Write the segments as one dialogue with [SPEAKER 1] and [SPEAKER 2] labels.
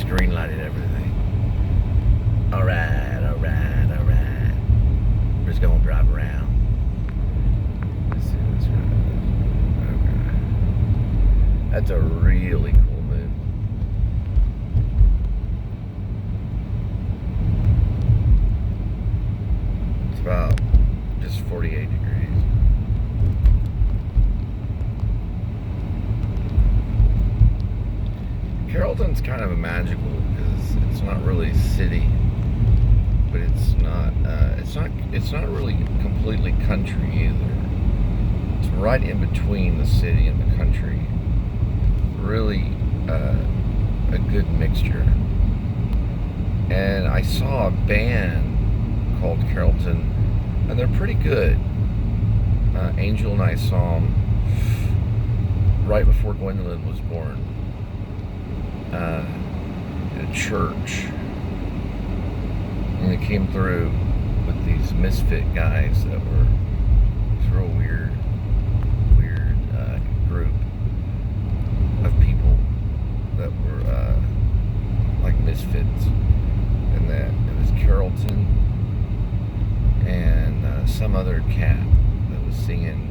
[SPEAKER 1] just green lighted everything. Alright. We're just gonna drive around. Let's see this right. Okay. That's a really cool moon. It's about just 48 degrees. Carrollton's kind of a magical because it's not really a city, but it's not really completely country either. It's right in between the city and the country. Really a good mixture. And I saw a band called Carrollton, and they're pretty good. Angel and I saw them right before Gwendolyn was born. In a church, and they came through with these misfit guys that were this real weird group of people that were like misfits, and that it was Carrollton and some other cat that was singing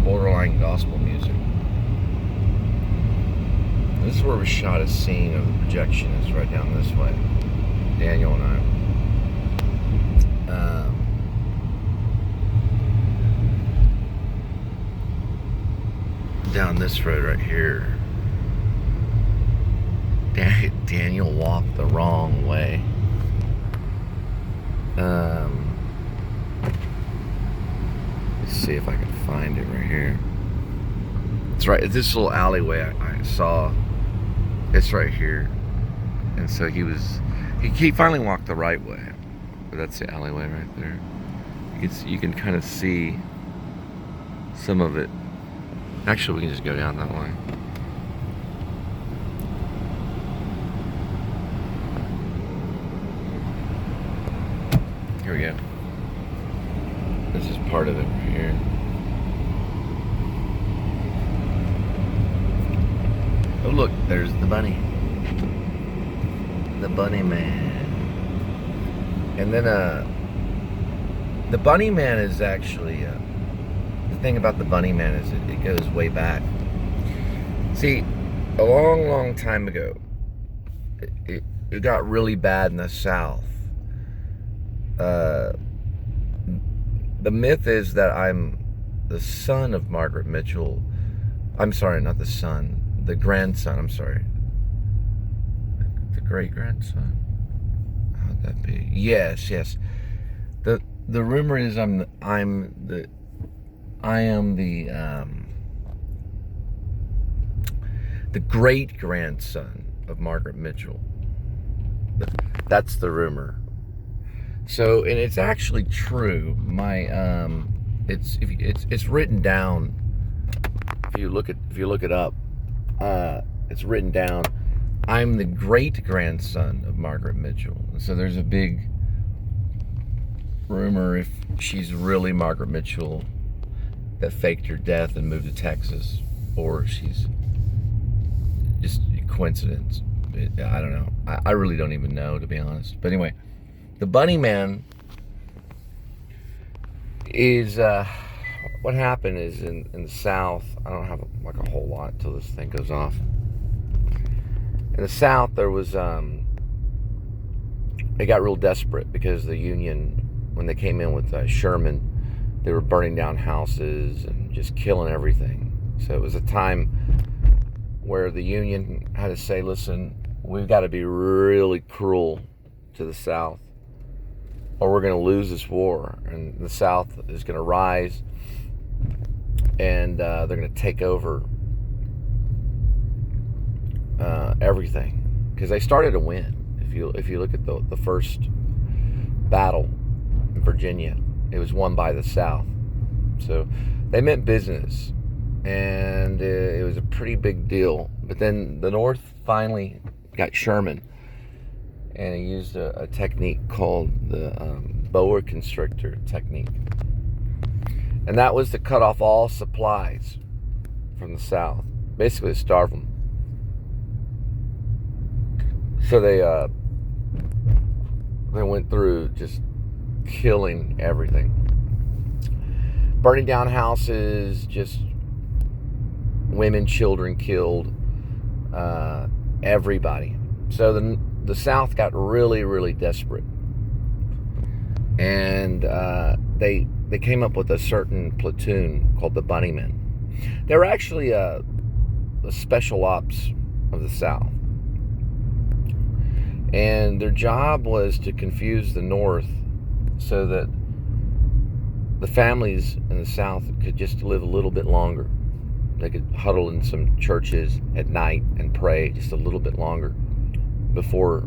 [SPEAKER 1] borderline gospel music. This is where we shot a scene of the projection. It's right down this way. Daniel and I. Down this road right here. Daniel walked the wrong way. Let's see if I can find it right here. It's right. This little alleyway I saw. It's right here, and so he finally walked the right way, but that's the alleyway right there. You can kind of see some of it. Actually, we can just go down that way. Here we go. This is part of it right here. Oh look, there's the bunny. The Bunnymen. And then the Bunnymen is actually the thing about the Bunnymen is it goes way back. See, a long time ago, it got really bad in the South. The myth is that I'm the son of Margaret Mitchell. I'm sorry, not the son. The grandson, I'm sorry. The great-grandson? How'd that be? Yes. The rumor is I am the great-grandson of Margaret Mitchell. That's the rumor. So, and it's actually true. It's written down. If you look it up. It's written down. I'm the great-grandson of Margaret Mitchell. So there's a big rumor if she's really Margaret Mitchell that faked her death and moved to Texas, or she's just a coincidence. I don't know. I really don't even know, to be honest. But anyway, the Bunnyman is what happened is in the South. I don't have like a whole lot until this thing goes off. In the South, there was they got real desperate because the Union, when they came in with Sherman, they were burning down houses and just killing everything. So it was a time where the Union had to say, listen, we've got to be really cruel to the South, or we're going to lose this war, and the South is going to rise, and they're going to take over everything, because they started to win. If you look at the first battle in Virginia, it was won by the South, so they meant business, and it was a pretty big deal. But then the North finally got Sherman, and he used a technique called the boa constrictor technique. And that was to cut off all supplies from the South, basically to starve them. So they went through just killing everything, burning down houses, just women, children killed, everybody. So the South got really, really desperate, and they came up with a certain platoon called the Bunnymen. They were actually a special ops of the South, and their job was to confuse the North so that the families in the South could just live a little bit longer. They could huddle in some churches at night and pray just a little bit longer before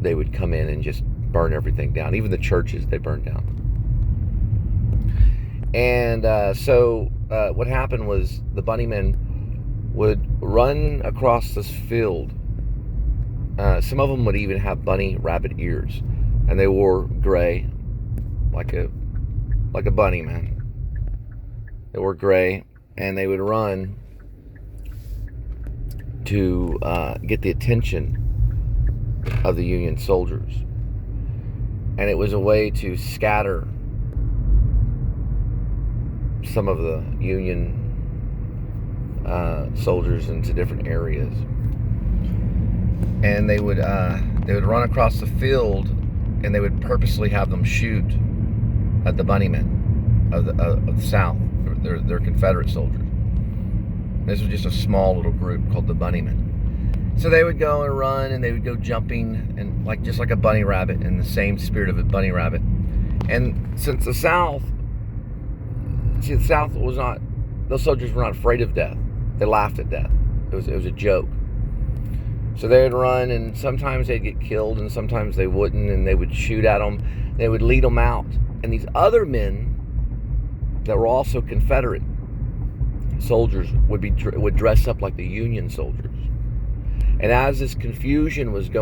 [SPEAKER 1] they would come in and just burn everything down. Even the churches they burned down. And so what happened was the Bunnymen would run across this field. Some of them would even have bunny rabbit ears, and they wore gray, like a bunny, man. They wore gray, and they would run to get the attention of the Union soldiers. And it was a way to scatter some of the Union soldiers into different areas. And they would run across the field, and they would purposely have them shoot at the Bunnymen of the South. They're Confederate soldiers. This was just a small little group called the Bunnymen. So they would go and run, and they would go jumping, and just like a bunny rabbit, in the same spirit of a bunny rabbit. And since the South was not, those soldiers were not afraid of death. They laughed at death. It was a joke. So they would run, and sometimes they'd get killed, and sometimes they wouldn't, and they would shoot at them. They would lead them out. And these other men that were also Confederate soldiers would dress up like the Union soldiers. And as this confusion was going